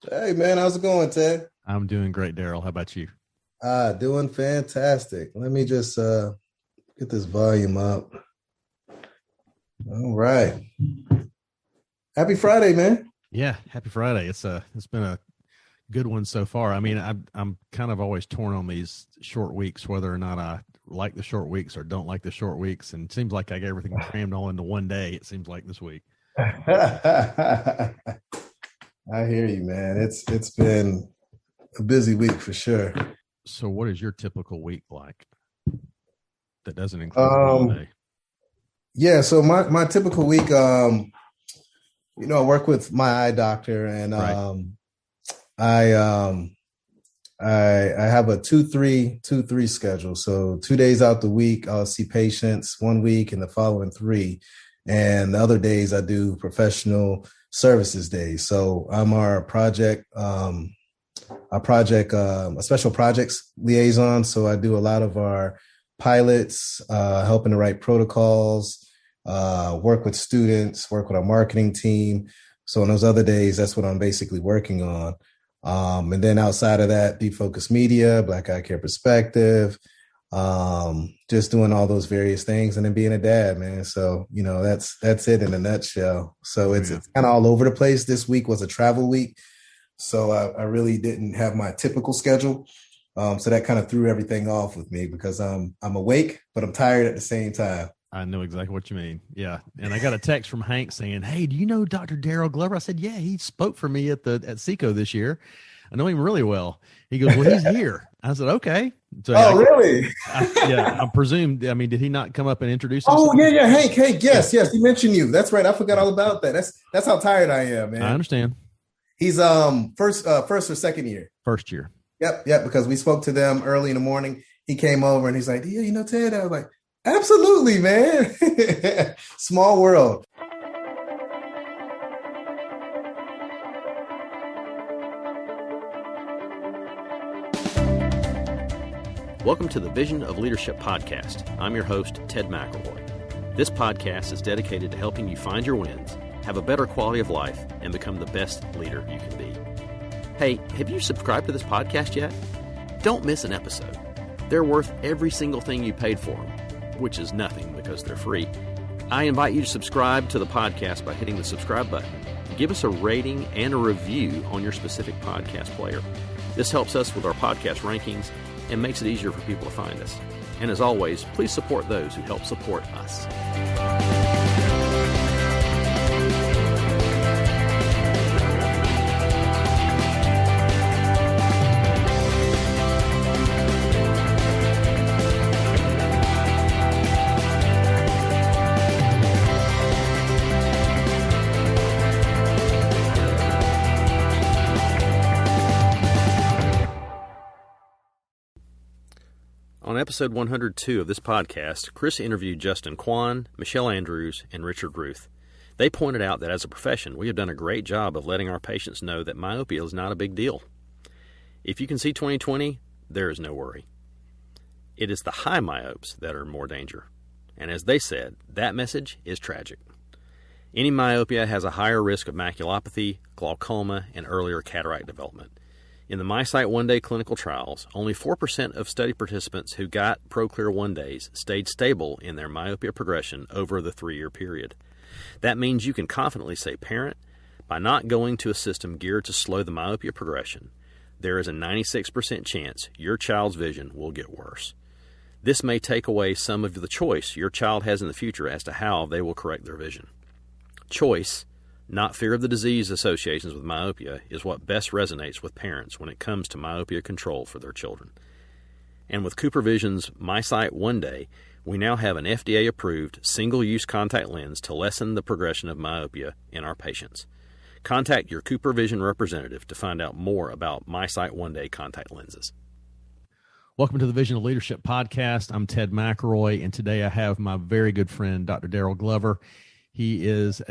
Hey man, how's it going, Ted? I'm doing great, Darryl. How about you? Doing fantastic. Let me just get this volume up. All right. Happy Friday, man. Yeah, happy Friday. It's been a good one so far. I mean, I'm kind of always torn on these short weeks, whether or not I like the short weeks or don't like the short weeks. And it seems like I get everything crammed all into one day. It seems like this week. I hear you, man. It's been a busy week for sure. So, what is your typical week like that doesn't include the Um, holiday? yeah, so my typical week, I work with my eye doctor and Right. I um I have a 2-3-2-3 schedule. So 2 days out the week, I'll see patients one week and the following three. And the other days I do professional services days. So I'm a special projects liaison. So I do a lot of our pilots, helping to write protocols, work with students, work with our marketing team. So on those other days, that's what I'm basically working on. And then outside of that, Defocus Media, Black Eyecare Perspective, just doing all those various things, and then being a dad, man. So that's it in a nutshell. So it's Yeah. it's kind of all over the place. This week was a travel week, so I really didn't have my typical schedule. So that kind of threw everything off with me because I'm awake, but I'm tired at the same time. I know exactly what you mean. Yeah. And I got a text from Hank saying, "Hey, do you know Dr. Darryl Glover?" I said, "Yeah, he spoke for me at Seco this year. I know him really well." He goes, "Well, he's here." I said, "Okay." So Oh, really? yeah, I presumed. I mean, did he not come up and introduce Oh, himself? yeah, yeah. Hank. Yeah. Yes, yes. He mentioned you. That's right. I forgot Yeah. all about that. That's how tired I am, I man. understand. He's first or second year. First year. Yep. Because we spoke to them early in the morning. He came over and he's like, "Yeah, Ted." I was like, "Absolutely, man." Small world. Welcome to the Vision of Leadership podcast. I'm your host, Ted McElroy. This podcast is dedicated to helping you find your wins, have a better quality of life, and become the best leader you can be. Hey, have you subscribed to this podcast yet? Don't miss an episode. They're worth every single thing you paid for them, which is nothing because they're free. I invite you to subscribe to the podcast by hitting the subscribe button. Give us a rating and a review on your specific podcast player. This helps us with our podcast rankings and makes it easier for people to find us. And as always, please support those who help support us. On episode 102 of this podcast, Chris interviewed Justin Kwan, Michelle Andrews, and Richard Ruth. They pointed out that as a profession, we have done a great job of letting our patients know that myopia is not a big deal. If you can see 20/20, there is no worry. It is the high myopes that are in more danger. And as they said, that message is tragic. Any myopia has a higher risk of maculopathy, glaucoma, and earlier cataract development. In the MySight one-day clinical trials, only 4% of study participants who got ProClear one-days stayed stable in their myopia progression over the 3-year period. That means you can confidently say, parent, by not going to a system geared to slow the myopia progression, there is a 96% chance your child's vision will get worse. This may take away some of the choice your child has in the future as to how they will correct their vision. Choice, not fear of the disease associations with myopia, is what best resonates with parents when it comes to myopia control for their children. And with CooperVision's MySight One Day, we now have an FDA-approved single-use contact lens to lessen the progression of myopia in our patients. Contact your CooperVision representative to find out more about MySight One Day contact lenses. Welcome to the Vision of Leadership podcast. I'm Ted McElroy, and today I have my very good friend, Dr. Darryl Glover. He is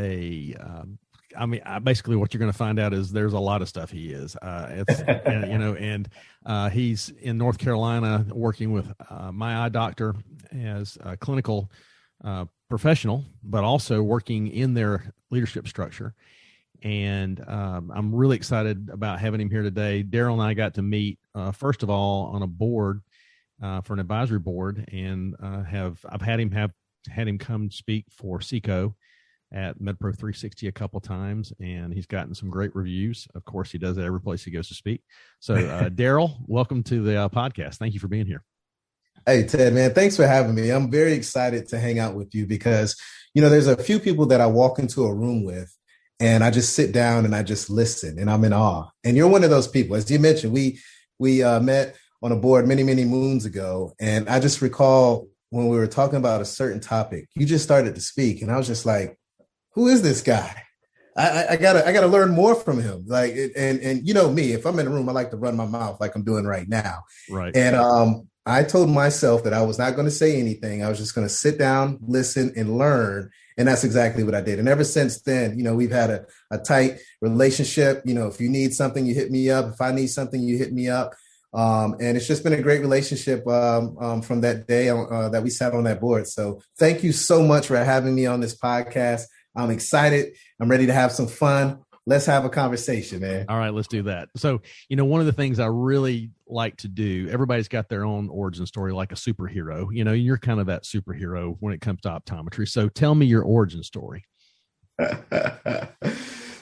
basically what you're going to find out is there's a lot of stuff he is. He's in North Carolina working with my eye doctor as a clinical professional, but also working in their leadership structure. And I'm really excited about having him here today. Darryl and I got to meet, first of all, on a board for an advisory board, and I've had him come speak for Seco at MedPro 360 a couple times, and he's gotten some great reviews. Of course, he does it every place he goes to speak. So, Darryl, welcome to the podcast. Thank you for being here. Hey, Ted, man, thanks for having me. I'm very excited to hang out with you because, there's a few people that I walk into a room with and I just sit down and I just listen and I'm in awe. And you're one of those people. As you mentioned, we met on a board many, many moons ago. And I just recall when we were talking about a certain topic, you just started to speak. And I was just like, who is this guy? I gotta learn more from him. Like, and you know me, if I'm in a room, I like to run my mouth like I'm doing right now. Right. And I told myself that I was not going to say anything. I was just going to sit down, listen, and learn. And that's exactly what I did. And ever since then, we've had a tight relationship. If you need something, you hit me up. If I need something, you hit me up. And it's just been a great relationship from that day that we sat on that board. So thank you so much for having me on this podcast. I'm excited. I'm ready to have some fun. Let's have a conversation, man. All right, let's do that. So, one of the things I really like to do, everybody's got their own origin story, like a superhero. You're kind of that superhero when it comes to optometry. So tell me your origin story.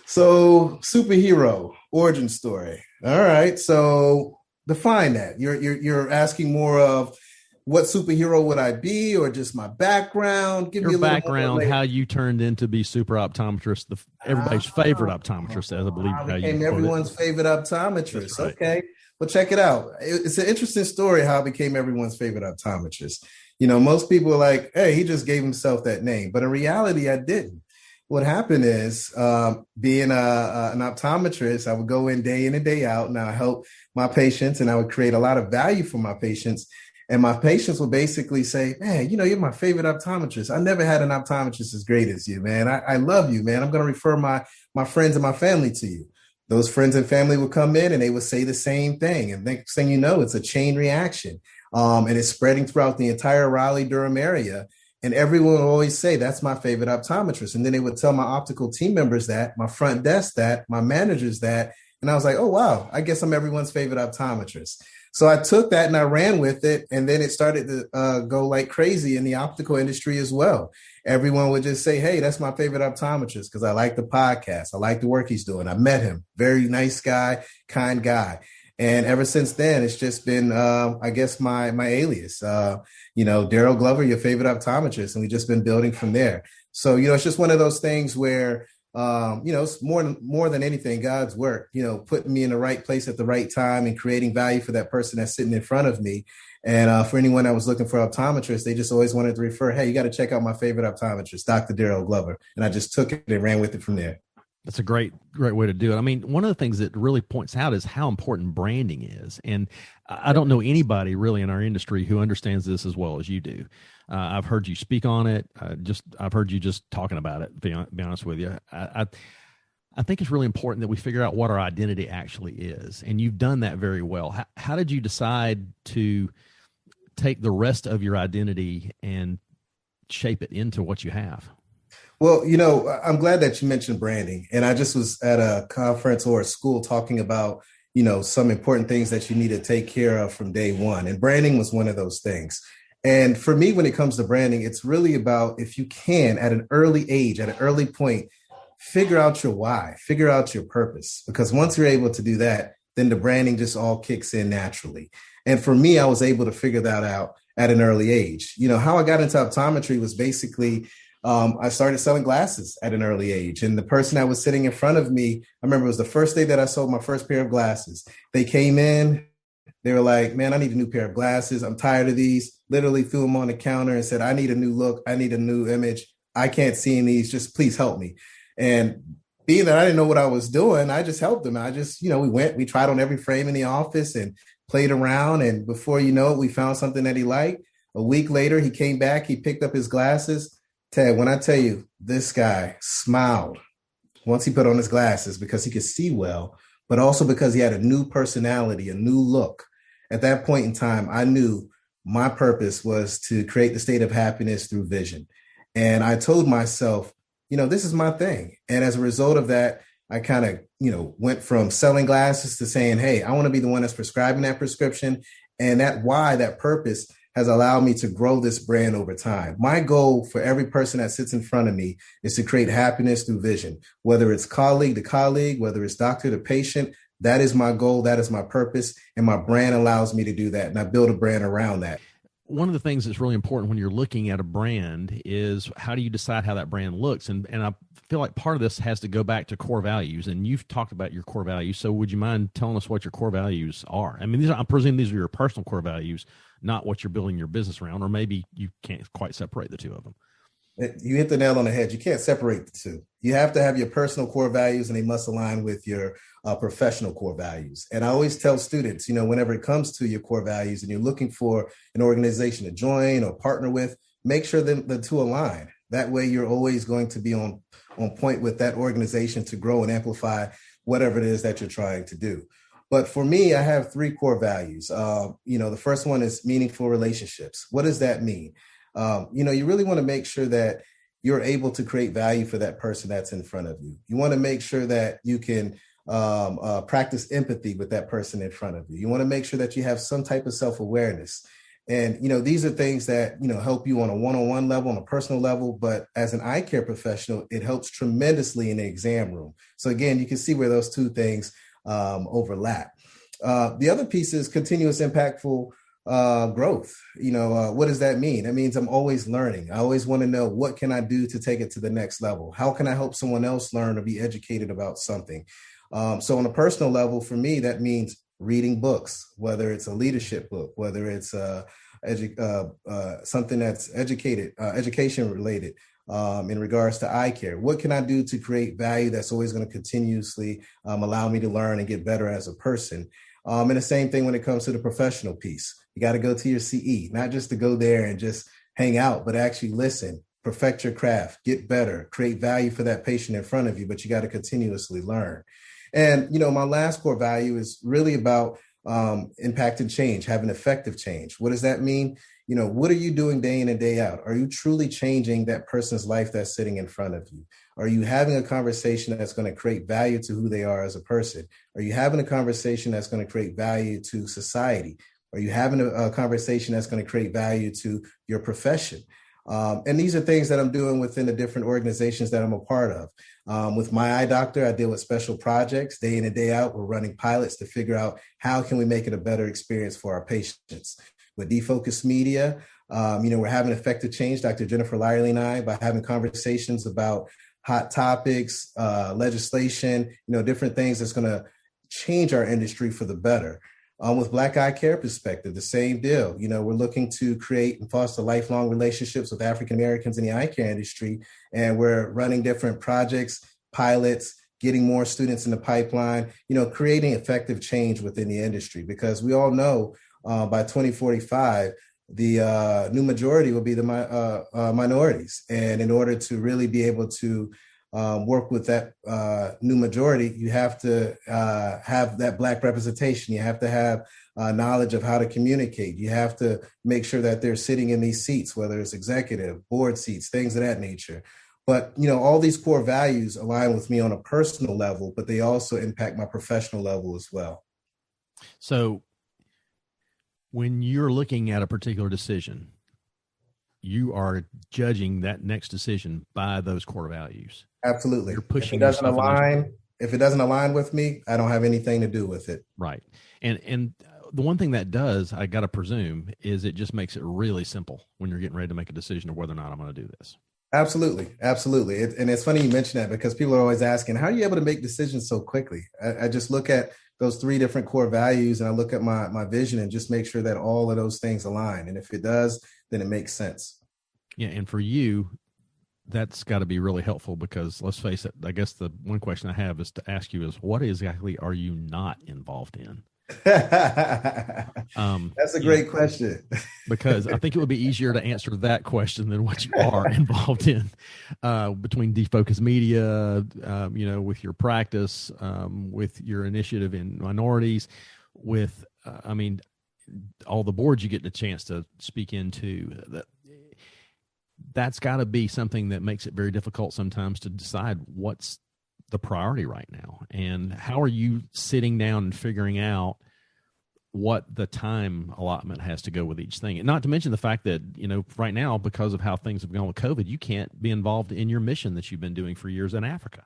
So, superhero origin story. All right. So define that. You're asking more of what superhero would I be, or just my background? Give me a background, how you turned into be super optometrist, everybody's favorite optometrist, as I believe how you became everyone's favorite optometrist. Right. Okay, well, check it out. It's an interesting story how I became everyone's favorite optometrist. Most people are like, "Hey, he just gave himself that name," but in reality, I didn't. What happened is, being an optometrist, I would go in and day out, and I help my patients, and I would create a lot of value for my patients. And my patients will basically say, man, you're my favorite optometrist. I never had an optometrist as great as you, man. I love you, man. I'm going to refer my friends and my family to you. Those friends and family will come in and they will say the same thing. And next thing you know, it's a chain reaction. And it's spreading throughout the entire Raleigh-Durham area. And everyone will always say, that's my favorite optometrist. And then they would tell my optical team members that, my front desk that, my managers that. And I was like, oh, wow, I guess I'm everyone's favorite optometrist. So I took that and I ran with it. And then it started to go like crazy in the optical industry as well. Everyone would just say, hey, that's my favorite optometrist because I like the podcast. I like the work he's doing. I met him. Very nice guy, kind guy. And ever since then, it's just been, I guess, my alias, Darryl Glover, your favorite optometrist. And we've just been building from there. So, it's just one of those things where it's more than anything, God's work, putting me in the right place at the right time and creating value for that person that's sitting in front of me. And for anyone that was looking for optometrists, they just always wanted to refer, hey, you got to check out my favorite optometrist, Dr. Darryl Glover. And I just took it and ran with it from there. That's a great way to do it. I mean, one of the things that really points out is how important branding is. And I don't know anybody really in our industry who understands this as well as you do. I've heard you speak on it. I've heard you just talking about it, be honest with you. I think it's really important that we figure out what our identity actually is. And you've done that very well. How did you decide to take the rest of your identity and shape it into what you have? Well, I'm glad that you mentioned branding. And I just was at a conference or a school talking about, some important things that you need to take care of from day one. And branding was one of those things. And for me, when it comes to branding, it's really about, if you can, at an early age, at an early point, figure out your why, figure out your purpose. Because once you're able to do that, then the branding just all kicks in naturally. And for me, I was able to figure that out at an early age. How I got into optometry was basically, I started selling glasses at an early age. And the person that was sitting in front of me, I remember it was the first day that I sold my first pair of glasses. They came in, they were like, man, I need a new pair of glasses. I'm tired of these. Literally threw them on the counter and said, I need a new look. I need a new image. I can't see in these. Just please help me. And being that I didn't know what I was doing, I just helped them. I just, we tried on every frame in the office and played around. And before you know it, we found something that he liked. A week later, he came back. He picked up his glasses. Ted, when I tell you, this guy smiled once he put on his glasses because he could see well, but also because he had a new personality, a new look. At that point in time, I knew my purpose was to create the state of happiness through vision. And I told myself, this is my thing. And as a result of that, I kind of, went from selling glasses to saying, hey, I want to be the one that's prescribing that prescription. And that purpose has allowed me to grow this brand over time. My goal for every person that sits in front of me is to create happiness through vision, whether it's colleague to colleague, whether it's doctor to patient. That is my goal. That is my purpose. And my brand allows me to do that. And I build a brand around that. One of the things that's really important when you're looking at a brand is how do you decide how that brand looks? And I feel like part of this has to go back to core values. And you've talked about your core values. So would you mind telling us what your core values are? I mean, I presume these are your personal core values, not what you're building your business around, or maybe you can't quite separate the two of them. You hit the nail on the head. You can't separate the two. You have to have your personal core values, and they must align with your professional core values. And I always tell students, whenever it comes to your core values and you're looking for an organization to join or partner with, make sure that the two align. That way you're always going to be on point with that organization to grow and amplify whatever it is that you're trying to do. But for me, I have 3 core values. The first one is meaningful relationships. What does that mean? You really want to make sure that you're able to create value for that person that's in front of you. You want to make sure that you can practice empathy with that person in front of you. You want to make sure that you have some type of self-awareness. And, these are things that, help you on a one-on-one level, on a personal level. But as an eye care professional, it helps tremendously in the exam room. So again, you can see where those two things overlap. The other piece is continuous impactful growth. What does that mean? That means I'm always learning. I always want to know, what can I do to take it to the next level? How can I help someone else learn or be educated about something? So on a personal level, for me, that means reading books, whether it's a leadership book, whether it's something that's education related in regards to eye care. What can I do to create value that's always going to continuously allow me to learn and get better as a person? And the same thing when it comes to the professional piece. You got to go to your CE, not just to go there and just hang out, but actually listen, perfect your craft, get better, create value for that patient in front of you, but you got to continuously learn. And, my last core value is really about impact and change, having effective change. What does that mean? What are you doing day in and day out? Are you truly changing that person's life that's sitting in front of you? Are you having a conversation that's going to create value to who they are as a person? Are you having a conversation that's going to create value to society? Are you having a conversation that's going to create value to your profession? And these are things that I'm doing within the different organizations that I'm a part of. With MyEyeDr, I deal with special projects day in and day out. We're running pilots to figure out how can we make it a better experience for our patients. With Defocus Media, we're having effective change, Dr. Jennifer Lyerly and I, by having conversations about hot topics, legislation, different things that's going to change our industry for the better. With Black Eye Care Perspective, the same deal. We're looking to create and foster lifelong relationships with African Americans in the eye care industry. And we're running different projects, pilots, getting more students in the pipeline, creating effective change within the industry, because we all know by 2045, the new majority will be the minorities. And in order to really be able to work with that new majority, you have to have that Black representation. You have to have knowledge of how to communicate. You have to make sure that they're sitting in these seats, whether it's executive, board seats, things of that nature. But, all these core values align with me on a personal level, but they also impact my professional level as well. So when you're looking at a particular decision, you are judging that next decision by those core values. Absolutely. You're pushing. If it doesn't align with me, I don't have anything to do with it. Right. And the one thing that does, I got to presume, is it just makes it really simple when you're getting ready to make a decision of whether or not I'm going to do this. Absolutely. Absolutely. And it's funny you mention that, because people are always asking, how are you able to make decisions so quickly? I just look at those 3 different core values, and I look at my vision and just make sure that all of those things align. And if it does, then it makes sense. Yeah. And for you, that's got to be really helpful, because let's face it, I guess the one question I have is to ask you is, what exactly are you not involved in? That's a great question. Because I think it would be easier to answer that question than what you are involved in, between Defocus Media, with your practice, with your initiative in minorities, with, all the boards you get a chance to speak into. That's got to be something that makes it very difficult sometimes to decide what's the priority right now? And how are you sitting down and figuring out what the time allotment has to go with each thing? And not to mention the fact that, right now, because of how things have gone with COVID, you can't be involved in your mission that you've been doing for years in Africa.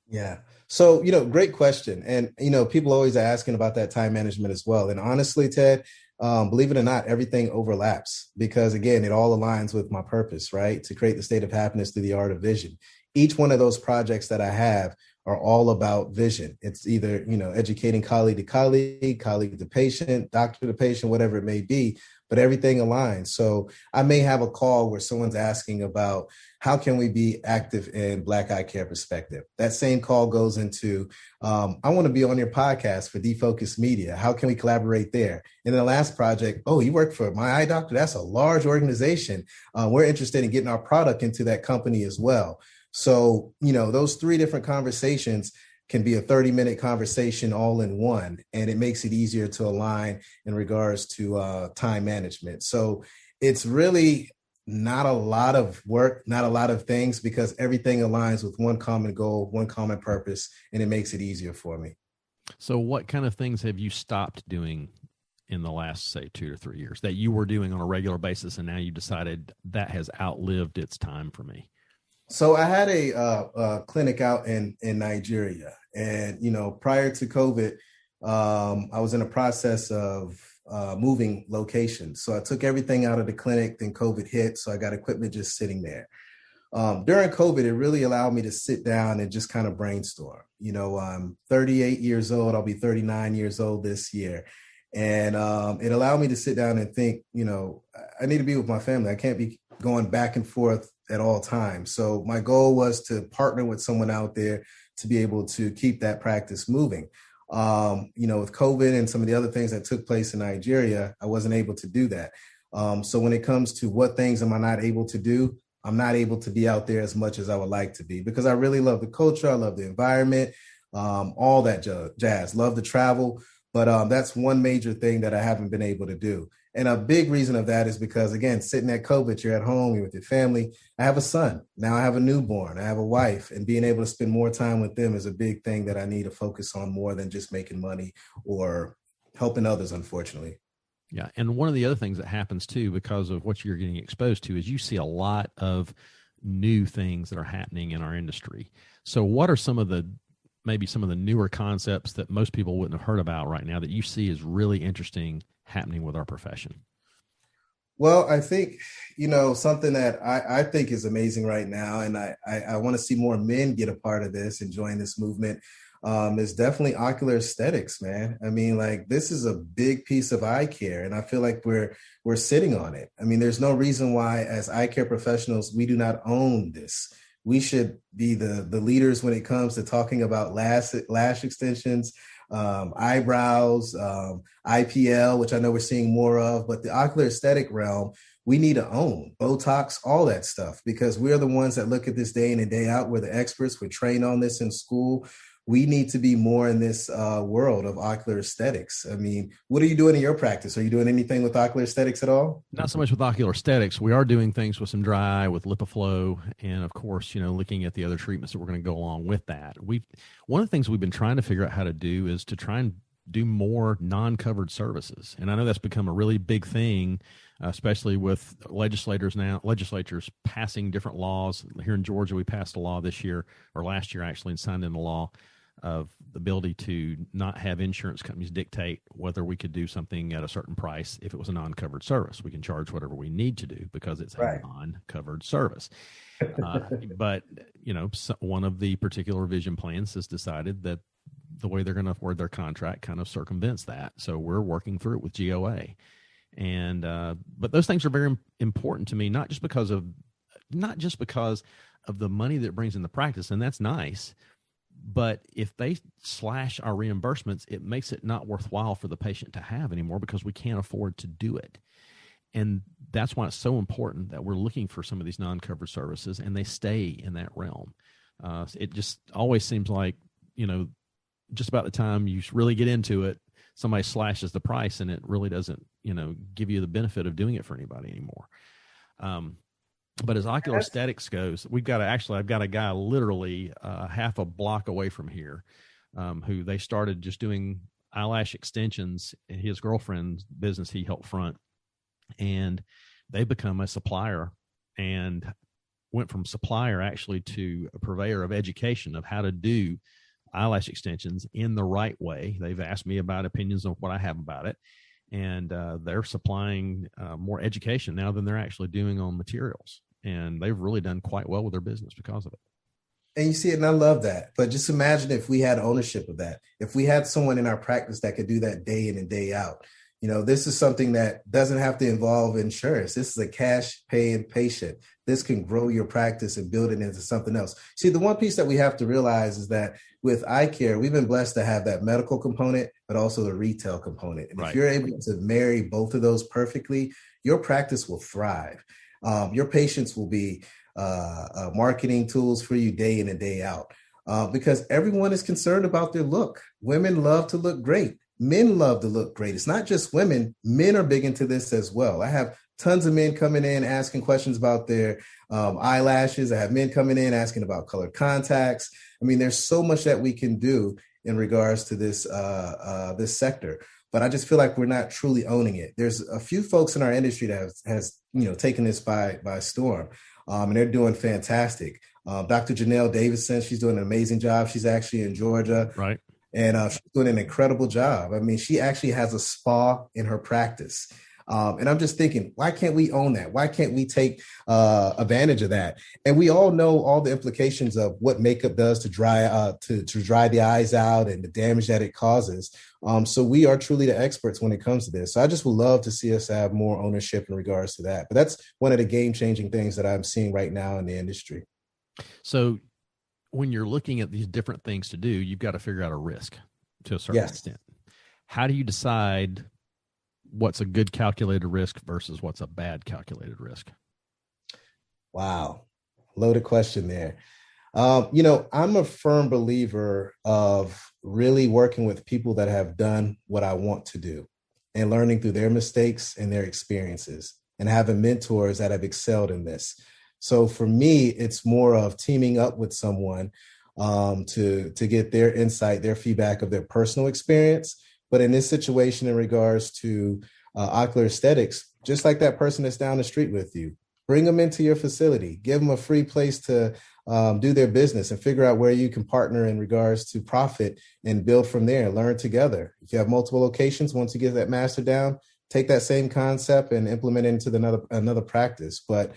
Yeah. So, great question. And, people always are asking about that time management as well. And honestly, Ted, believe it or not, everything overlaps because, again, it all aligns with my purpose, right? To create the state of happiness through the art of vision. Each one of those projects that I have are all about vision. It's either, educating colleague to colleague, colleague to patient, doctor to patient, whatever it may be, but everything aligns. So I may have a call where someone's asking about how can we be active in Black eye care perspective? That same call goes into, I want to be on your podcast for Defocus Media. How can we collaborate there? And then the last project, oh, you work for MyEyeDr? That's a large organization. We're interested in getting our product into that company as well. So, those three different conversations can be a 30-minute conversation all in one, and it makes it easier to align in regards to time management. So it's really not a lot of work, not a lot of things, because everything aligns with one common goal, one common purpose, and it makes it easier for me. So what kind of things have you stopped doing in the last, say, 2 to 3 years that you were doing on a regular basis, and now you decided that has outlived its time for me? So I had a clinic out in Nigeria, and prior to COVID, I was in a process of moving locations. So I took everything out of the clinic. Then COVID hit, so I got equipment just sitting there. During COVID, it really allowed me to sit down and just kind of brainstorm. I'm 38 years old. I'll be 39 years old this year. And it allowed me to sit down and think, I need to be with my family. I can't be going back and forth at all times. So my goal was to partner with someone out there to be able to keep that practice moving. With COVID and some of the other things that took place in Nigeria, I wasn't able to do that. So when it comes to what things am I not able to do, I'm not able to be out there as much as I would like to be because I really love the culture. I love the environment, all that jazz, love to travel. But that's one major thing that I haven't been able to do. And a big reason of that is because, again, sitting at COVID, you're at home, you're with your family. I have a son. Now I have a newborn. I have a wife. And being able to spend more time with them is a big thing that I need to focus on more than just making money or helping others, unfortunately. Yeah. And one of the other things that happens, too, because of what you're getting exposed to is you see a lot of new things that are happening in our industry. So what are maybe some of the newer concepts that most people wouldn't have heard about right now that you see is really interesting happening with our profession? Well, I think, something that I think is amazing right now, and I want to see more men get a part of this and join this movement, is definitely ocular aesthetics, man. I mean, this is a big piece of eye care, and I feel like we're sitting on it. I mean, there's no reason why as eye care professionals, we do not own this. We should be the leaders when it comes to talking about lash extensions, eyebrows, IPL, which I know we're seeing more of, but the ocular aesthetic realm, we need to own Botox, all that stuff, because we're the ones that look at this day in and day out. We're the experts. We're trained on this in school. We need to be more in this world of ocular aesthetics. I mean, what are you doing in your practice? Are you doing anything with ocular aesthetics at all? Not so much with ocular aesthetics. We are doing things with some dry eye, with LipiFlow, and of course, looking at the other treatments that we're going to go along with that. One of the things we've been trying to figure out how to do is to try and do more non-covered services. And I know that's become a really big thing, especially with legislatures passing different laws. Here in Georgia, we passed a law this year, or last year actually, and signed into law of the ability to not have insurance companies dictate whether we could do something at a certain price if it was a non-covered service. We can charge whatever we need to do because it's a non-covered service. But, one of the particular vision plans has decided that the way they're going to word their contract kind of circumvents that. So we're working through it with GOA. And but those things are very important to me, not just because of the money that it brings in the practice, and that's nice. But if they slash our reimbursements, it makes it not worthwhile for the patient to have anymore because we can't afford to do it. And that's why it's so important that we're looking for some of these non-covered services and they stay in that realm. It just always seems like, just about the time you really get into it, somebody slashes the price and it really doesn't, give you the benefit of doing it for anybody anymore. But as ocular aesthetics goes, I've got a guy literally half a block away from here who they started just doing eyelash extensions. His girlfriend's business he helped front, and they become a supplier and went from supplier actually to a purveyor of education of how to do eyelash extensions in the right way. They've asked me about opinions on what I have about it, and they're supplying more education now than they're actually doing on materials. And they've really done quite well with their business because of it. And you see it, and I love that. But just imagine if we had ownership of that. If we had someone in our practice that could do that day in and day out. You know, this is something that doesn't have to involve insurance. This is a cash paying patient. This can grow your practice and build it into something else. See, the one piece that we have to realize is that with Eyecare, we've been blessed to have that medical component, but also the retail component. And right. If you're able to marry both of those perfectly, your practice will thrive. Your patients will be marketing tools for you day in and day out because everyone is concerned about their look. Women love to look great. Men love to look great. It's not just women. Men are big into this as well. I have tons of men coming in asking questions about their eyelashes. I have men coming in asking about colored contacts. I mean, there's so much that we can do in regards to this this sector. But I just feel like we're not truly owning it. There's a few folks in our industry that has taken this by storm, and they're doing fantastic. Dr. Janelle Davidson, she's doing an amazing job. She's actually in Georgia, right? And she's doing an incredible job. I mean, she actually has a spa in her practice. And I'm just thinking, why can't we own that? Why can't we take advantage of that? And we all know all the implications of what makeup does to dry to dry the eyes out and the damage that it causes. So we are truly the experts when it comes to this. So I just would love to see us have more ownership in regards to that. But that's one of the game-changing things that I'm seeing right now in the industry. So when you're looking at these different things to do, you've got to figure out a risk to a certain extent. How do you decide what's a good calculated risk versus what's a bad calculated risk? Wow. Loaded question there. I'm a firm believer of really working with people that have done what I want to do and learning through their mistakes and their experiences and having mentors that have excelled in this. So for me, it's more of teaming up with someone to get their insight, their feedback of their personal experience. But in this situation, in regards to ocular aesthetics, just like that person that's down the street with you, bring them into your facility, give them a free place to do their business and figure out where you can partner in regards to profit and build from there, learn together. If you have multiple locations, once you get that master down, take that same concept and implement it into another practice. But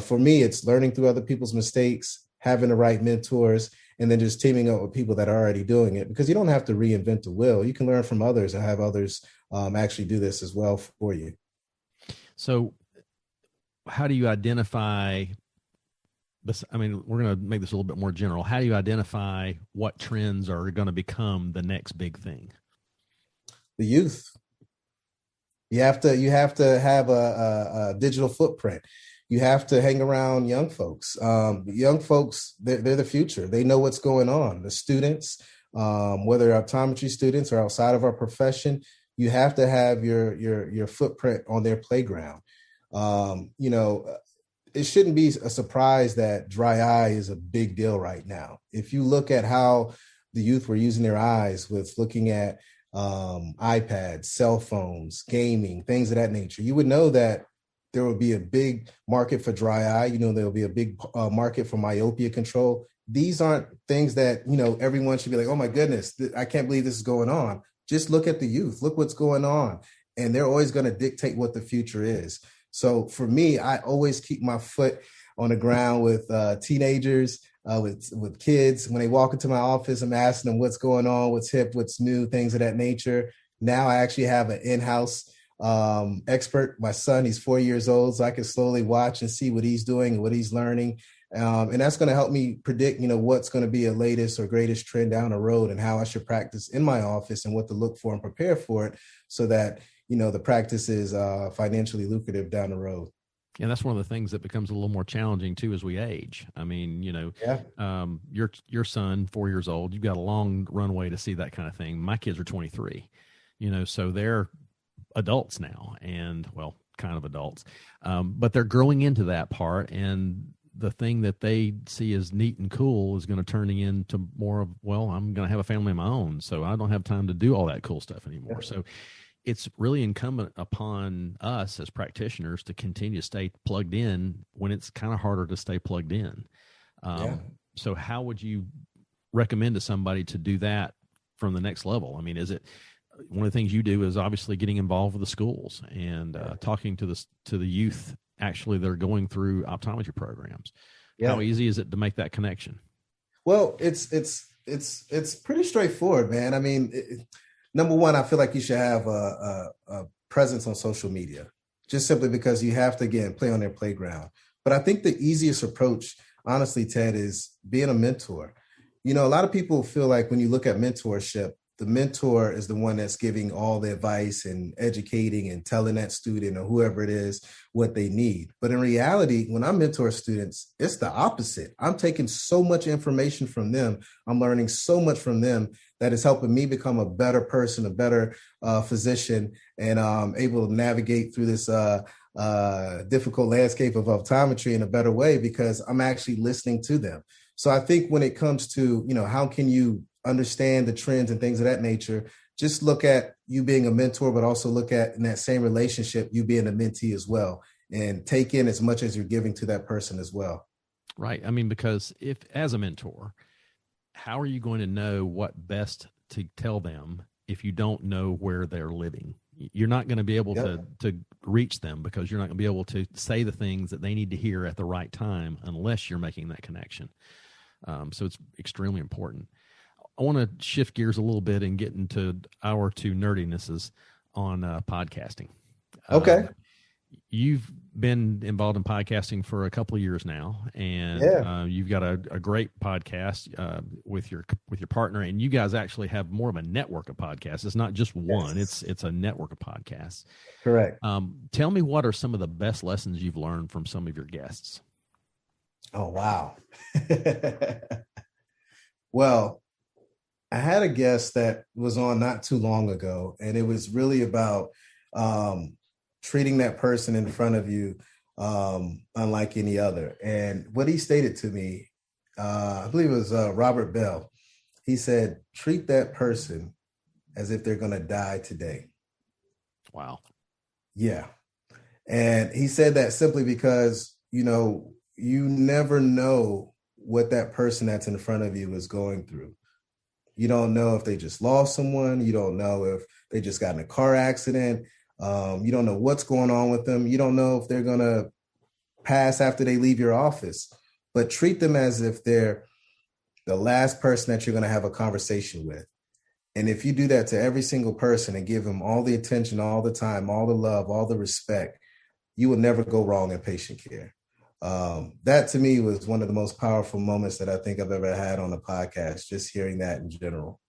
for me, it's learning through other people's mistakes, having the right mentors, and then just teaming up with people that are already doing it, because you don't have to reinvent the wheel. You can learn from others and have others actually do this as well for you. So how do you identify this? I mean, we're going to make this a little bit more general. How do you identify what trends are going to become the next big thing? The youth. You have to have a digital footprint. You have to hang around young folks. Young folks, they're the future. They know what's going on. The students, whether optometry students or outside of our profession, you have to have your footprint on their playground. It shouldn't be a surprise that dry eye is a big deal right now. If you look at how the youth were using their eyes with looking at iPads, cell phones, gaming, things of that nature, you would know that there will be a big market for dry eye. There will be a big market for myopia control. These aren't things that, everyone should be like, oh my goodness, I can't believe this is going on. Just look at the youth, look what's going on. And they're always going to dictate what the future is. So for me, I always keep my foot on the ground with teenagers, with kids. When they walk into my office, I'm asking them what's going on, what's hip, what's new, things of that nature. Now I actually have an in-house expert. My son, he's 4 years old, so I can slowly watch and see what he's doing and what he's learning. And that's going to help me predict, what's going to be a latest or greatest trend down the road and how I should practice in my office and what to look for and prepare for it so that, the practice is financially lucrative down the road. And that's one of the things that becomes a little more challenging too as we age. I mean, your son, 4 years old, you've got a long runway to see that kind of thing. My kids are 23, so they're adults now, and kind of adults. But they're growing into that part, and the thing that they see as neat and cool is going to turn into more of, well, I'm going to have a family of my own, so I don't have time to do all that cool stuff anymore. So it's really incumbent upon us as practitioners to continue to stay plugged in when it's kind of harder to stay plugged in. So how would you recommend to somebody to do that from the next level? I mean, is it one of the things you do is obviously getting involved with the schools and talking to the youth actually that are going through optometry programs. How easy is it to make that connection? Well, it's pretty straightforward, man. I mean, number one, I feel like you should have a presence on social media, just simply because you have to, again, play on their playground. But I think the easiest approach, honestly, Ted, is being a mentor. You know, a lot of people feel like when you look at mentorship, the mentor is the one that's giving all the advice and educating and telling that student or whoever it is what they need. But in reality, when I mentor students, it's the opposite. I'm taking so much information from them. I'm learning so much from them that is helping me become a better person, a better physician, and able to navigate through this difficult landscape of optometry in a better way because I'm actually listening to them. So I think when it comes to, you know, how can you understand the trends and things of that nature, just look at you being a mentor, but also look at in that same relationship, you being a mentee as well, and take in as much as you're giving to that person as well. Right. I mean, because if as a mentor, how are you going to know what best to tell them if you don't know where they're living? You're not going to be able to reach them because you're not going to be able to say the things that they need to hear at the right time unless you're making that connection. So it's extremely important. I want to shift gears a little bit and get into our two nerdinesses on podcasting. Okay. You've been involved in podcasting for a couple of years now, and you've got a great podcast with your partner, and you guys actually have more of a network of podcasts. It's not just one; it's a network of podcasts. Correct. Tell me, what are some of the best lessons you've learned from some of your guests? Oh, wow. Well, I had a guest that was on not too long ago, and it was really about treating that person in front of you unlike any other. And what he stated to me, I believe it was Robert Bell. He said, treat that person as if they're going to die today. Wow. Yeah. And he said that simply because, you know, you never know what that person that's in front of you is going through. You don't know if they just lost someone. You don't know if they just got in a car accident. You don't know what's going on with them. You don't know if they're going to pass after they leave your office. But treat them as if they're the last person that you're going to have a conversation with. And if you do that to every single person and give them all the attention, all the time, all the love, all the respect, you will never go wrong in patient care. That to me was one of the most powerful moments that I think I've ever had on a podcast, just hearing that in general.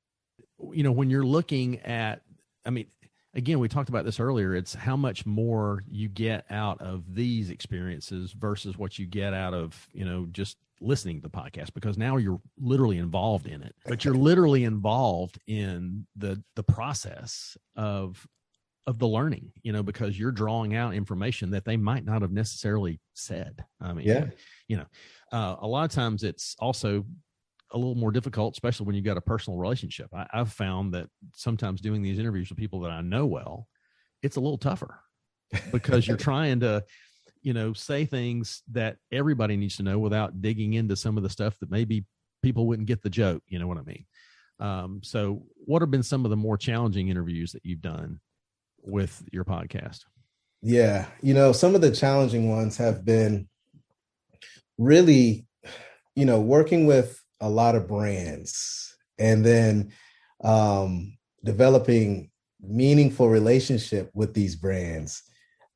You know, when you're looking at, I mean, again, we talked about this earlier, it's how much more you get out of these experiences versus what you get out of, you know, just listening to the podcast, because now you're literally involved in it, but you're literally involved in the process of the learning, you know, because you're drawing out information that they might not have necessarily said. I mean, you know, a lot of times it's also a little more difficult, especially when you've got a personal relationship. I've found that sometimes doing these interviews with people that I know well, it's a little tougher because you're trying to, you know, say things that everybody needs to know without digging into some of the stuff that maybe people wouldn't get the joke. You know what I mean? So what have been some of the more challenging interviews that you've done with your podcast? Yeah. You know, some of the challenging ones have been really, you know, working with a lot of brands and then developing meaningful relationship with these brands,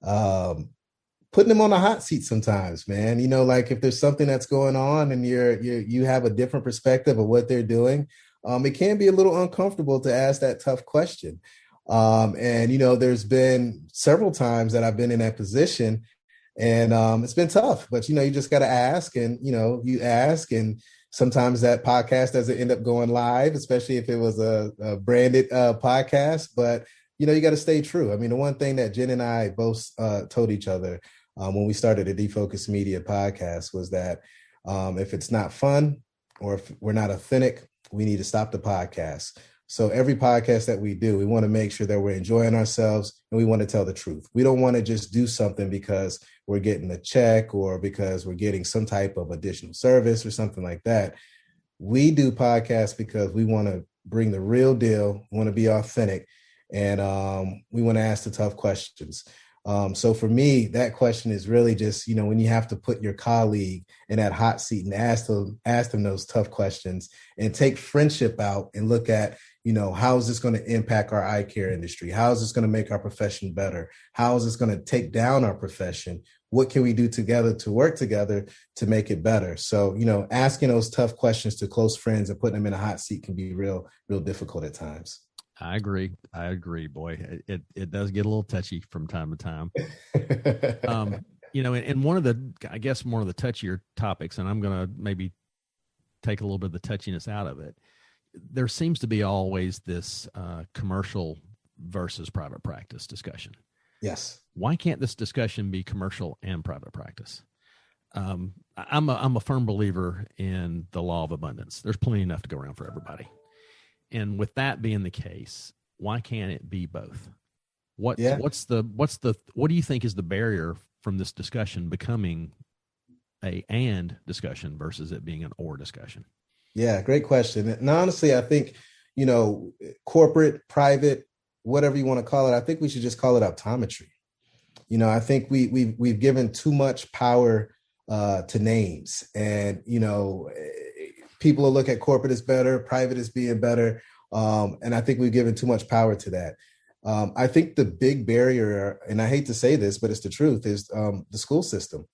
putting them on a hot seat sometimes, man. You know, like if there's something that's going on and you have a different perspective of what they're doing, it can be a little uncomfortable to ask that tough question. And, you know, there's been several times that I've been in that position and it's been tough, but, you know, you just got to ask and, you know, you ask, and sometimes that podcast doesn't end up going live, especially if it was a branded podcast. But you got to stay true. I mean, the one thing that Jen and I both told each other when we started the Defocus Media podcast was that if it's not fun or if we're not authentic, we need to stop the podcast. So every podcast that we do, we want to make sure that we're enjoying ourselves and we want to tell the truth. We don't want to just do something because we're getting a check or because we're getting some type of additional service or something like that. We do podcasts because we want to bring the real deal, want to be authentic, and we want to ask the tough questions. So for me, that question is really just, when you have to put your colleague in that hot seat and ask them those tough questions and take friendship out and look at, how is this going to impact our eye care industry? How is this going to make our profession better? How is this going to take down our profession? What can we do together to work together to make it better? So, asking those tough questions to close friends and putting them in a hot seat can be real difficult at times. I agree. Boy, it does get a little touchy from time to time. And one of the touchier topics, and I'm going to maybe take a little bit of the touchiness out of it. There seems to be always this commercial versus private practice discussion. Yes. Why can't this discussion be commercial and private practice? I'm a firm believer in the law of abundance. There's plenty enough to go around for everybody. And with that being the case, why can't it be both? What do you think is the barrier from this discussion becoming a and discussion versus it being an or discussion? Yeah, great question. And honestly, I think, corporate, private, whatever you want to call it, I think we should just call it optometry. I think we've given too much power to names, and people will look at corporate as better, private as being better, and I think we've given too much power to that. I think the big barrier, and I hate to say this, but it's the truth, is the school system.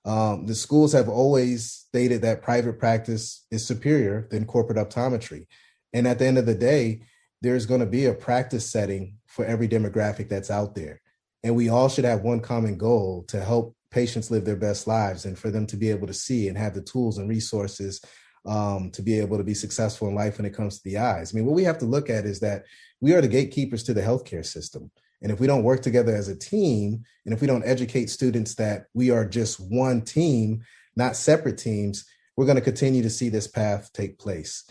The schools have always stated that private practice is superior than corporate optometry, and at the end of the day, there's going to be a practice setting for every demographic that's out there. And we all should have one common goal to help patients live their best lives and for them to be able to see and have the tools and resources to be able to be successful in life when it comes to the eyes. I mean, what we have to look at is that we are the gatekeepers to the healthcare system. And if we don't work together as a team, and if we don't educate students that we are just one team, not separate teams, we're going to continue to see this path take place.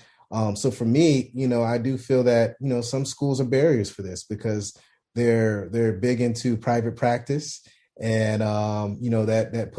So for me, I do feel that, some schools are barriers for this because they're big into private practice, and that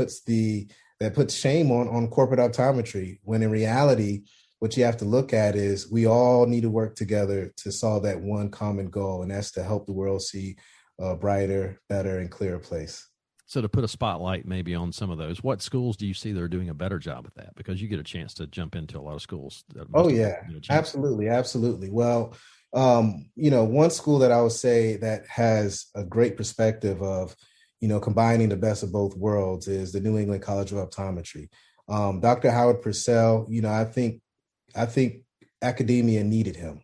puts shame on corporate optometry, when in reality, what you have to look at is we all need to work together to solve that one common goal, and that's to help the world see a brighter, better, and clearer place. So to put a spotlight maybe on some of those, what schools do you see that are doing a better job at that? Because you get a chance to jump into a lot of schools. Oh, yeah, absolutely. Absolutely. Well, one school that I would say that has a great perspective of, combining the best of both worlds is the New England College of Optometry. Dr. Howard Purcell, I think academia needed him.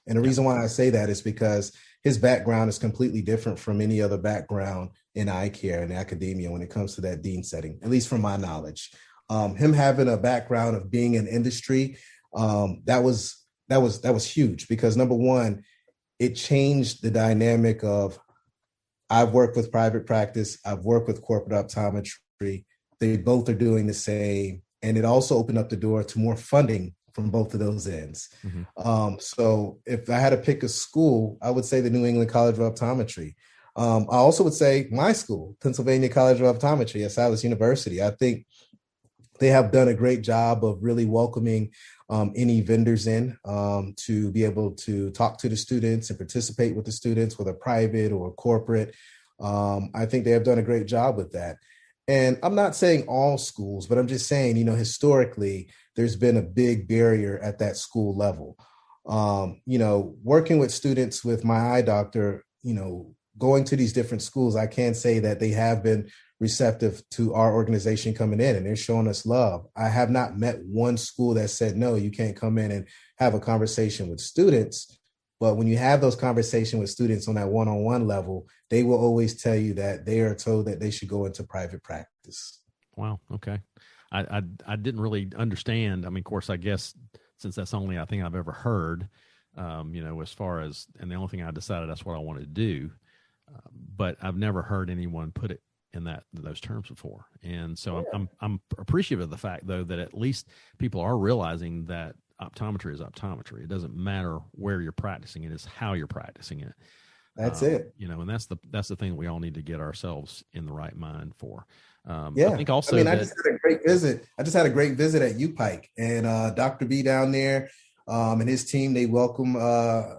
And the reason why I say that is because his background is completely different from any other background in eye care and academia when it comes to that dean setting, at least from my knowledge. Him having a background of being in industry, that was huge because, number one, it changed the dynamic of I've worked with private practice, I've worked with corporate optometry. They both are doing the same. And it also opened up the door to more funding from both of those ends. Mm-hmm. So if I had to pick a school, I would say the New England College of Optometry. I also would say my school, Pennsylvania College of Optometry at Silas University. I think they have done a great job of really welcoming any vendors in to be able to talk to the students and participate with the students, whether private or corporate. I think they have done a great job with that. And I'm not saying all schools, but I'm just saying, historically, there's been a big barrier at that school level. Working with students with my eye doctor, going to these different schools, I can say that they have been receptive to our organization coming in and they're showing us love. I have not met one school that said, no, you can't come in and have a conversation with students. But when you have those conversations with students on that one-on-one level, they will always tell you that they are told that they should go into private practice. Wow. Okay. I didn't really understand. I mean, of course, I guess since that's the only thing I've ever heard, as far as, and the only thing I decided that's what I wanted to do. But I've never heard anyone put it in those terms before. And so I'm appreciative of the fact, though, that at least people are realizing that optometry is optometry. It doesn't matter where you're practicing it, it's how you're practicing it. That's it. And that's the thing that we all need to get ourselves in the right mind for. I think also I just had a great visit. I just had a great visit at UPike, and Dr. B down there and his team, they welcome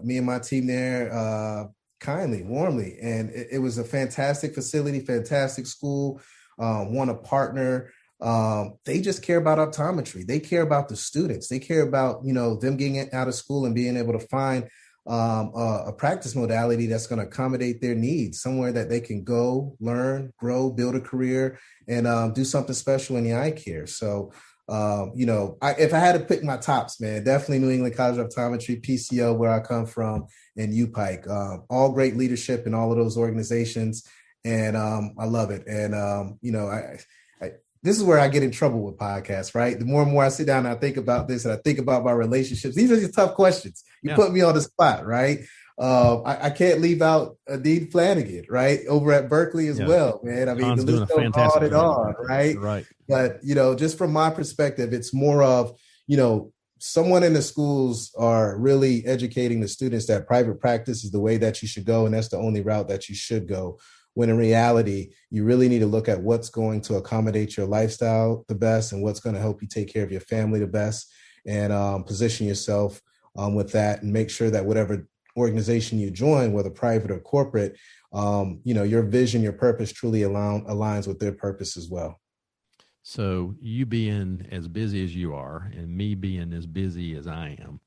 me and my team there kindly, warmly. And it was a fantastic facility, fantastic school, want to partner. They just care about optometry. They care about the students. They care about, them getting out of school and being able to find a practice modality that's going to accommodate their needs, somewhere that they can go, learn, grow, build a career, and do something special in the eye care. So, if I had to pick my tops, man, definitely New England College of Optometry, PCO, where I come from, and UPike, all great leadership in all of those organizations. And I love it. And, this is where I get in trouble with podcasts, right? The more and more I sit down and I think about this and I think about my relationships, these are just tough questions. You put me on the spot, right? I can't leave out Dean Flanagan, right? Over at Berkeley as well, man. I mean, the list goes on and on, right? Right. But, just from my perspective, it's more of, someone in the schools are really educating the students that private practice is the way that you should go. And that's the only route that you should go. When in reality, you really need to look at what's going to accommodate your lifestyle the best and what's going to help you take care of your family the best, and position yourself with that, and make sure that whatever organization you join, whether private or corporate, your vision, your purpose truly aligns with their purpose as well. So you being as busy as you are and me being as busy as I am,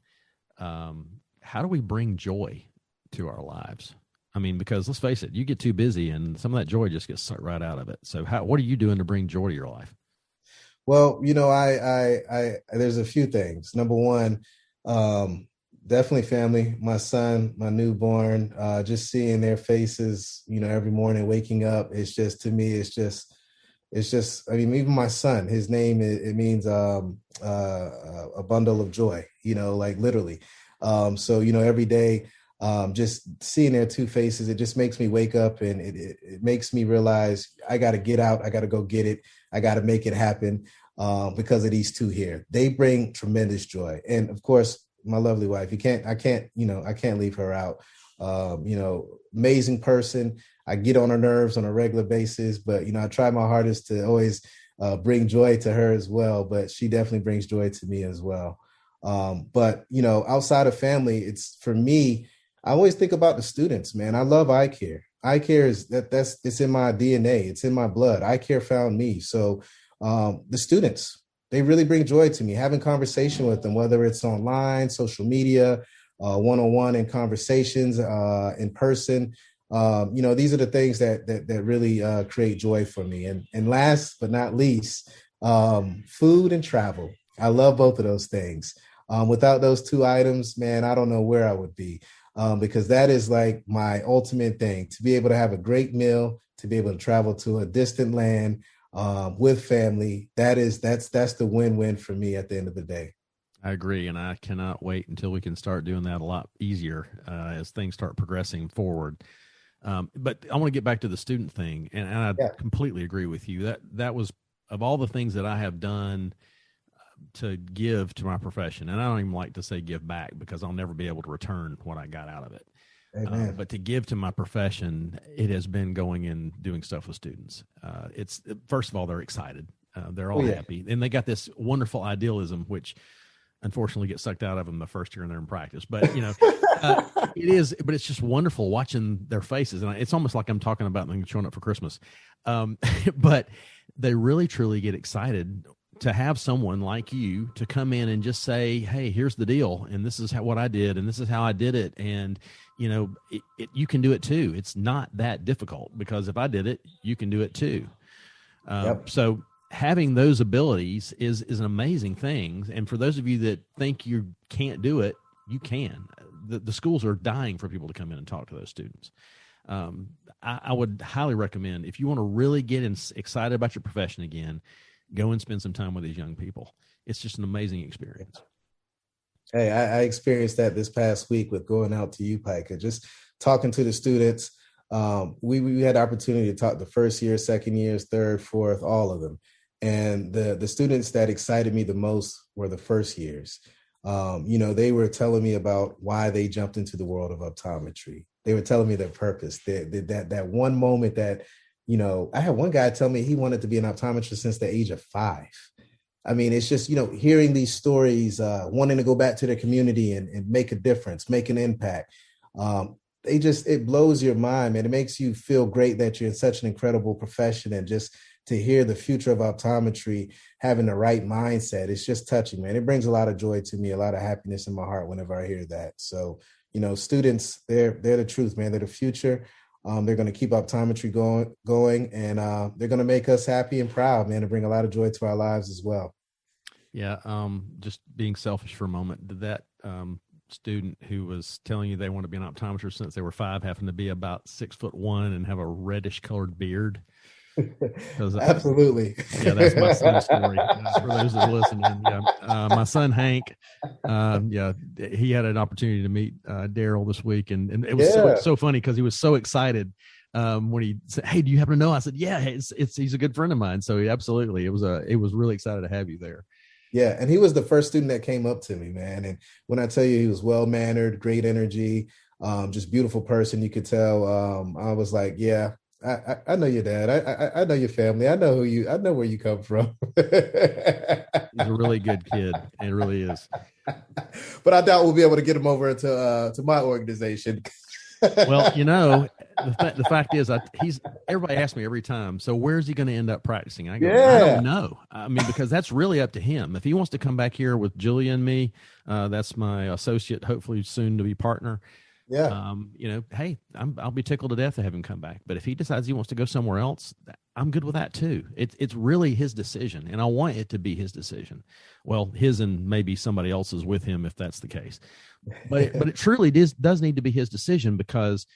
how do we bring joy to our lives? I mean, because let's face it, you get too busy and some of that joy just gets sucked right out of it. So what are you doing to bring joy to your life? Well, I there's a few things. Number one, definitely family, my son, my newborn, just seeing their faces, every morning waking up. It's just, to me, it's just, I mean, even my son, his name, it means a bundle of joy, like literally. So, every day, just seeing their two faces, it just makes me wake up, and it makes me realize I got to get out. I got to go get it. I got to make it happen because of these two here. They bring tremendous joy. And of course, my lovely wife, I can't leave her out. Amazing person. I get on her nerves on a regular basis, but, I try my hardest to always bring joy to her as well. But she definitely brings joy to me as well. But, outside of family, it's, for me, I always think about the students, man. I love eye care. Eye care it's in my DNA. It's in my blood. Eye care found me. So the students, they really bring joy to me. Having conversation with them, whether it's online, social media, one-on-one in conversations, in person. These are the things that really create joy for me. And last but not least, food and travel. I love both of those things. Without those two items, man, I don't know where I would be. Because that is like my ultimate thing, to be able to have a great meal, to be able to travel to a distant land with family. That's the win-win for me at the end of the day. I agree. And I cannot wait until we can start doing that a lot easier as things start progressing forward. But I want to get back to the student thing. And I completely agree with you. That was, of all the things that I have done to give to my profession, and I don't even like to say give back because I'll never be able to return what I got out of it. But to give to my profession, it has been going and doing stuff with students. It's, first of all, they're excited. They're all happy, and they got this wonderful idealism, which unfortunately gets sucked out of them the first year they're in practice. But it is. But it's just wonderful watching their faces, and it's almost like I'm talking about them showing up for Christmas. But they really truly get excited to have someone like you to come in and just say, hey, here's the deal, and this is what I did, and this is how I did it, and you can do it too. It's not that difficult, because if I did it, you can do it too. So having those abilities is an amazing thing. And for those of you that think you can't do it, you can. The schools are dying for people to come in and talk to those students. I would highly recommend, if you want to really get excited about your profession again, go and spend some time with these young people. It's just an amazing experience. Hey, I experienced that this past week with going out to UPIKA, just talking to the students. We had the opportunity to talk the first year, second years, third, fourth, all of them. And the students that excited me the most were the first years. They were telling me about why they jumped into the world of optometry. They were telling me their purpose. That one moment that, I had one guy tell me he wanted to be an optometrist since the age of 5. I mean, it's just, hearing these stories, wanting to go back to their community and make a difference, make an impact. It blows your mind, man. It makes you feel great that you're in such an incredible profession, and just to hear the future of optometry, having the right mindset, it's just touching, man. It brings a lot of joy to me, a lot of happiness in my heart whenever I hear that. So, students, they're the truth, man. They're the future. They're going to keep optometry going, and they're going to make us happy and proud, man, and bring a lot of joy to our lives as well. Yeah. Just being selfish for a moment, did that student who was telling you they want to be an optometrist since they were 5 happen to be about 6'1" and have a reddish colored beard? Absolutely. Yeah, that's my son's story. For those that are listening, my son Hank, he had an opportunity to meet Darryl this week, and it was so funny because he was so excited when he said, "Hey, do you happen to know?" I said, "Yeah, he's a good friend of mine." So it was really excited to have you there. Yeah, and he was the first student that came up to me, man. And when I tell you, he was well-mannered, great energy, just beautiful person. You could tell. I was like, yeah, I know your dad. I know your family. I know where you come from. He's a really good kid. It really is. But I doubt we'll be able to get him over to my organization. Well, the fact is, everybody asks me every time, so where's he going to end up practicing? I go, I don't know. I mean, because that's really up to him. If he wants to come back here with Julia and me, that's my associate, hopefully soon to be partner. Yeah. Hey, I'll be tickled to death to have him come back. But if he decides he wants to go somewhere else, I'm good with that too. It's really his decision, and I want it to be his decision. Well, his and maybe somebody else's with him if that's the case. But it truly does need to be his decision, because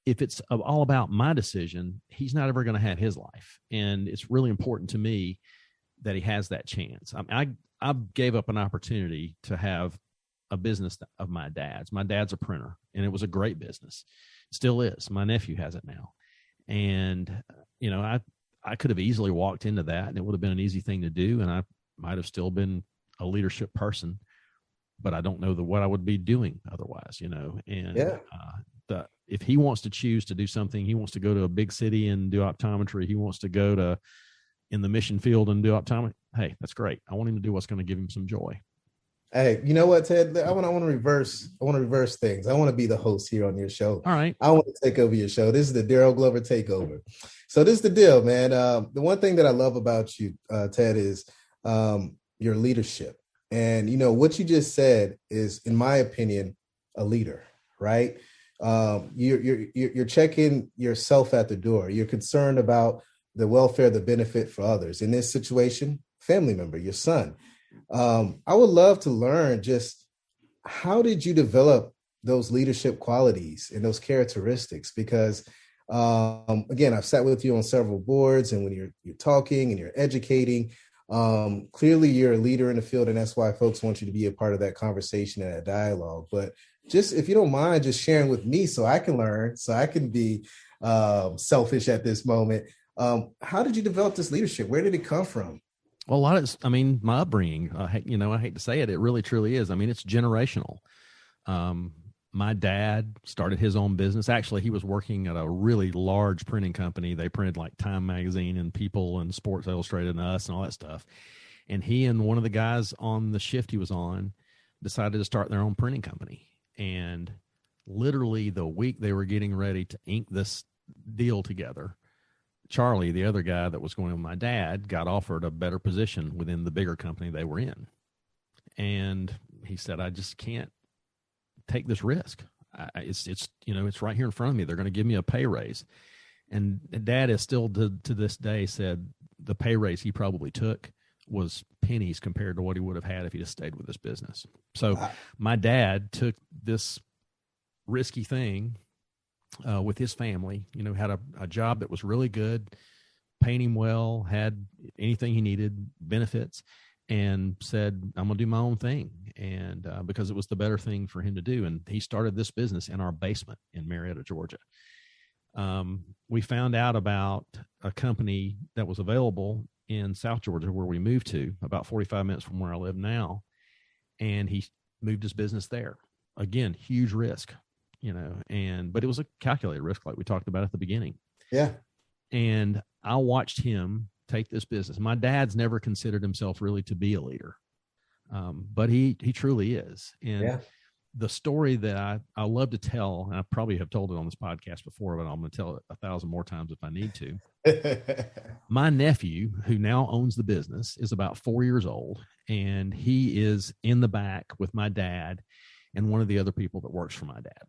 if it's all about my decision, he's not ever going to have his life. And it's really important to me that he has that chance. I gave up an opportunity to have a business of my dad's. My dad's a printer, and it was a great business. Still is. My nephew has it now. And, I could have easily walked into that, and it would have been an easy thing to do. And I might have still been a leadership person, but I don't know what I would be doing otherwise, and if he wants to choose to do something, he wants to go to a big city and do optometry. He wants to go in the mission field and do optometry. Hey, that's great. I want him to do what's going to give him some joy. Hey, you know what, Ted? I want to reverse things. I want to be the host here on your show. All right. I want to take over your show. This is the Darryl Glover takeover. So this is the deal, man. The one thing that I love about you, Ted, is your leadership. And what you just said is, in my opinion, a leader, right? You're checking yourself at the door. You're concerned about the welfare, the benefit for others. In this situation, family member, your son. I would love to learn just how did you develop those leadership qualities and those characteristics? Because again, I've sat with you on several boards, and when you're talking and you're educating, clearly you're a leader in the field, and that's why folks want you to be a part of that conversation and that dialogue. But just, if you don't mind, just sharing with me so I can learn, so I can be selfish at this moment. How did you develop this leadership? Where did it come from? Well, my upbringing, I hate to say it, it really truly is. I mean, it's generational. My dad started his own business. Actually, he was working at a really large printing company. They printed like Time Magazine and People and Sports Illustrated and Us and all that stuff. And he and one of the guys on the shift he was on decided to start their own printing company. And literally the week they were getting ready to ink this deal together, Charlie, the other guy that was going with my dad, got offered a better position within the bigger company they were in. And he said, I just can't take this risk. It's right here in front of me. They're going to give me a pay raise. And Dad is still to this day said the pay raise he probably took was pennies compared to what he would have had if he just stayed with this business. So my dad took this risky thing with his family, had a job that was really good, paying him well, had anything he needed, benefits, and said, I'm going to do my own thing. And because it was the better thing for him to do. And he started this business in our basement in Marietta, Georgia. We found out about a company that was available in South Georgia, where we moved to, about 45 minutes from where I live now. And he moved his business there. Again, huge risk, but it was a calculated risk, like we talked about at the beginning. Yeah. And I watched him take this business. My dad's never considered himself really to be a leader, but he truly is. And the story that I love to tell, and I probably have told it on this podcast before, but I'm going to tell it 1,000 more times if I need to. My nephew, who now owns the business, is about 4 years old, and he is in the back with my dad and one of the other people that works for my dad.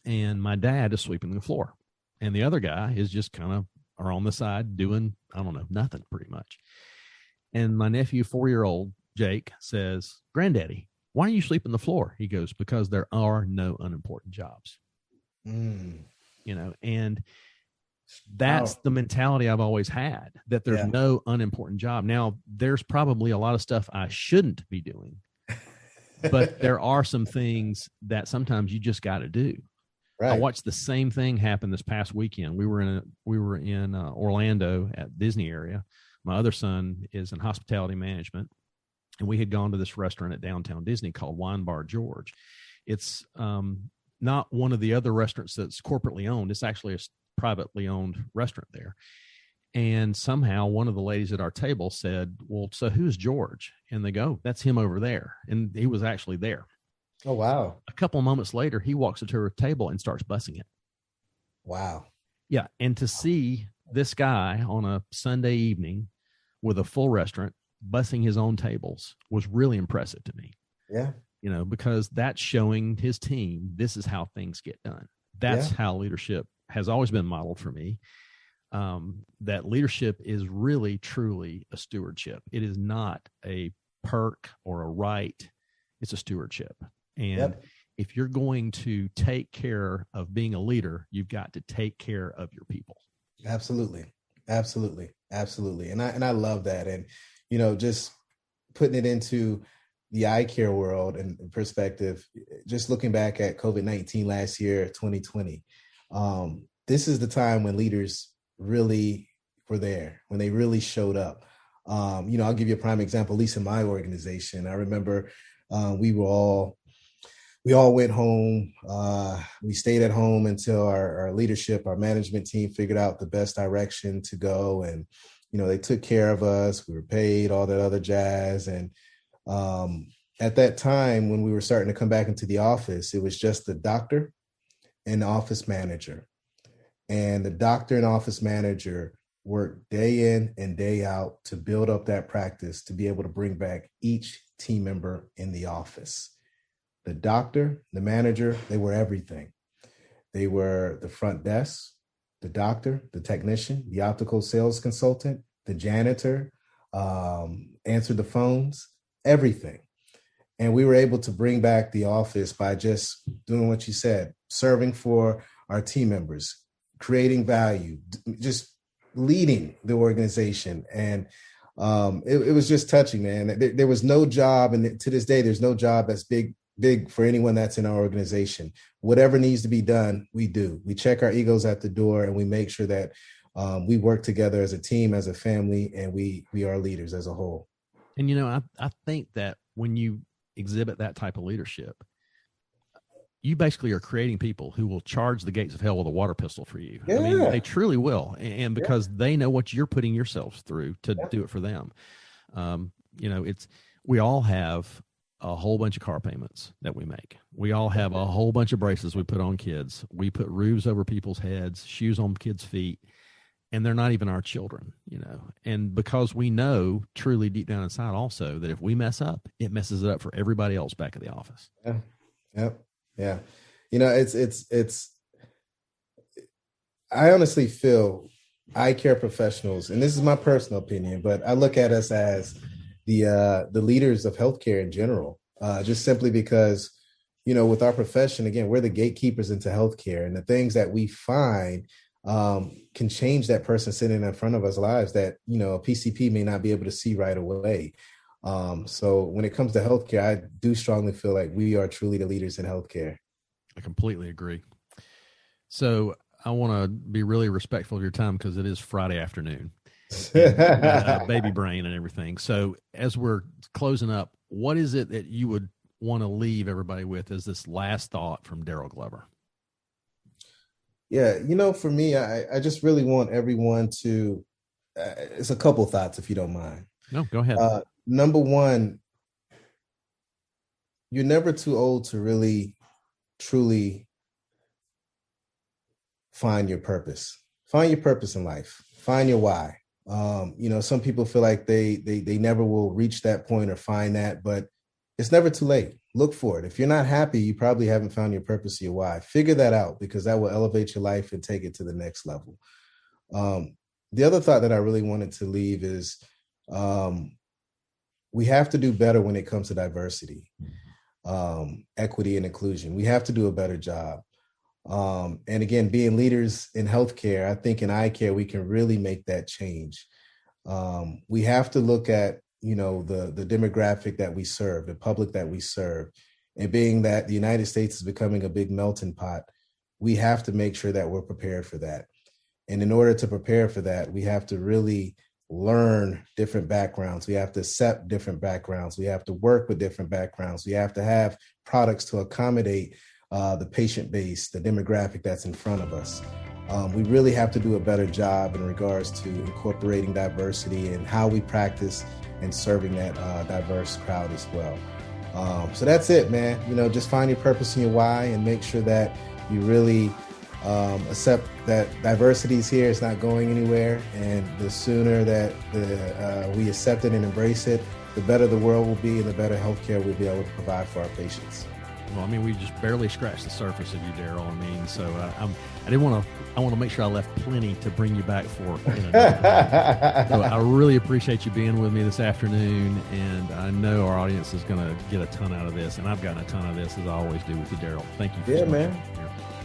And my dad is sweeping the floor, and the other guy is just kind of are on the side doing, nothing pretty much. And my nephew, 4-year-old Jake, says, "Granddaddy, why are you sweeping the floor?" He goes, "Because there are no unimportant jobs." And that's the mentality I've always had, that there's no unimportant job. Now, there's probably a lot of stuff I shouldn't be doing, but there are some things that sometimes you just got to do. Right. I watched the same thing happen this past weekend. We were in Orlando at Disney area. My other son is in hospitality management, and we had gone to this restaurant at downtown Disney called Wine Bar George. It's not one of the other restaurants that's corporately owned. It's actually a privately owned restaurant there. And somehow one of the ladies at our table said, "Well, so who's George?" And they go, "That's him over there." And he was actually there. Oh, wow. A couple of moments later, he walks up to her table and starts bussing it. Wow. Yeah. And to see this guy on a Sunday evening with a full restaurant bussing his own tables was really impressive to me. Yeah. Because that's showing his team, this is how things get done. That's how leadership has always been modeled for me. That leadership is really, truly a stewardship. It is not a perk or a right. It's a stewardship. And if you're going to take care of being a leader, you've got to take care of your people. Absolutely. Absolutely. Absolutely. And I love that. And, just putting it into the Eyecare world and perspective, just looking back at COVID-19 last year, 2020, this is the time when leaders really were there, when they really showed up. I'll give you a prime example, at least in my organization. I remember we all went home. We stayed at home until our leadership, our management team figured out the best direction to go. And, they took care of us. We were paid, all that other jazz. And at that time, when we were starting to come back into the office, it was just the doctor and the office manager. And the doctor and office manager worked day in and day out to build up that practice to be able to bring back each team member in the office. The doctor, the manager, they were everything. They were the front desk, the doctor, the technician, the optical sales consultant, the janitor, answered the phones, everything. And we were able to bring back the office by just doing what you said, serving for our team members, creating value, just leading the organization. And it was just touching, man. There was no job, and to this day, there's no job that's big for anyone that's in our organization. Whatever needs to be done, we do. We check our egos at the door, and we make sure that we work together as a team, as a family, and we are leaders as a whole. And, I think that when you exhibit that type of leadership, you basically are creating people who will charge the gates of hell with a water pistol for you. Yeah. I mean, they truly will. And because they know what you're putting yourselves through to do it for them. We all have a whole bunch of car payments that we make. We all have a whole bunch of braces we put on kids. We put roofs over people's heads, shoes on kids' feet, and they're not even our children, And because we know truly deep down inside also that if we mess up, it messes it up for everybody else back at the office. Yeah. Yep. Yeah. It's I honestly feel Eyecare professionals, and this is my personal opinion, but I look at us as the leaders of healthcare in general, just simply because, with our profession, again, we're the gatekeepers into healthcare, and the things that we find can change that person sitting in front of us lives that, a PCP may not be able to see right away. So when it comes to healthcare, I do strongly feel like we are truly the leaders in healthcare. I completely agree. So I want to be really respectful of your time because it is Friday afternoon, and, baby brain and everything. So as we're closing up, what is it that you would want to leave everybody with as this last thought from Darryl Glover? Yeah, for me, I just really want everyone to, it's a couple thoughts if you don't mind. No, go ahead. Number one, you're never too old to really, truly find your purpose. Find your purpose in life. Find your why. Some people feel like they never will reach that point or find that, but it's never too late. Look for it. If you're not happy, you probably haven't found your purpose or your why. Figure that out, because that will elevate your life and take it to the next level. The other thought that I really wanted to leave is we have to do better when it comes to diversity, equity, and inclusion. We have to do a better job. And again, being leaders in healthcare, I think in eye care, we can really make that change. We have to look at, the demographic that we serve, the public that we serve, and being that the United States is becoming a big melting pot, we have to make sure that we're prepared for that. And in order to prepare for that, we have to really learn different backgrounds. We have to accept different backgrounds. We have to work with different backgrounds. We have to have products to accommodate the patient base, the demographic that's in front of us. We really have to do a better job in regards to incorporating diversity and how we practice and serving that diverse crowd as well. So that's it, man. Just find your purpose and your why, and make sure that you really accept that diversity is here. It's not going anywhere. And the sooner that we accept it and embrace it, the better the world will be and the better healthcare we'll be able to provide for our patients. Well, we just barely scratched the surface of you, Darryl. So I want to make sure I left plenty to bring you back for. So I really appreciate you being with me this afternoon, and I know our audience is going to get a ton out of this, and I've gotten a ton of this, as I always do with you, Darryl. Thank you. Yeah, man.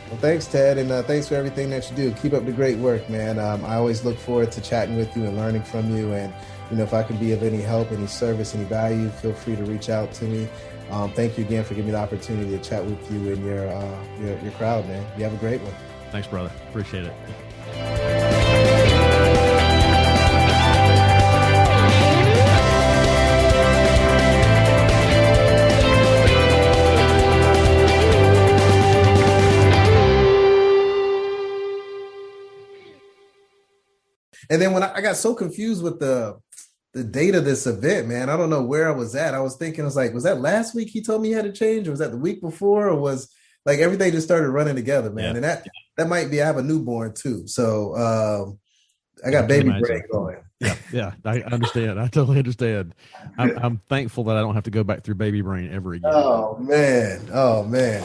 Well, thanks, Ted, and thanks for everything that you do. Keep up the great work, man. I always look forward to chatting with you and learning from you, and if I can be of any help, any service, any value, feel free to reach out to me. Thank you again for giving me the opportunity to chat with you and your crowd, man. You have a great one. Thanks, brother. Appreciate it. And then when I got so confused with the date of this event, man, I don't know where I was at. I was thinking, was that last week he told me he had to change, or was that the week before, or was like everything just started running together, man? Yeah. And that might be, I have a newborn too. So I got baby brain going. Yeah. I understand. I totally understand. I'm thankful that I don't have to go back through baby brain ever again. Oh man.